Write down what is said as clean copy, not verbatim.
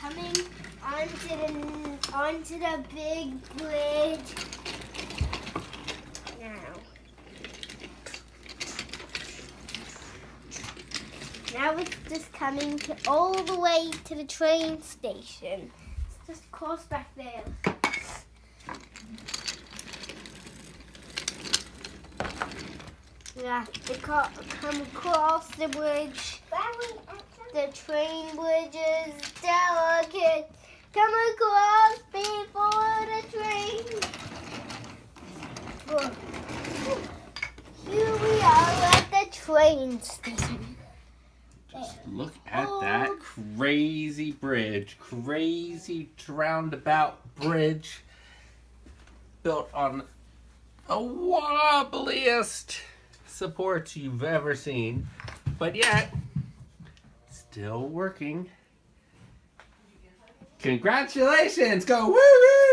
coming onto the big bridge now. Now it's just coming all the way to the train station. It's just cross back there. Yeah, they come across the bridge. The train bridge is delicate. Come across before the train. Here we are at the train station. Just look at that crazy bridge. Crazy roundabout bridge. Built on the wobbliest supports you've ever seen. But yet, still working. Congratulations! Go woo-woo!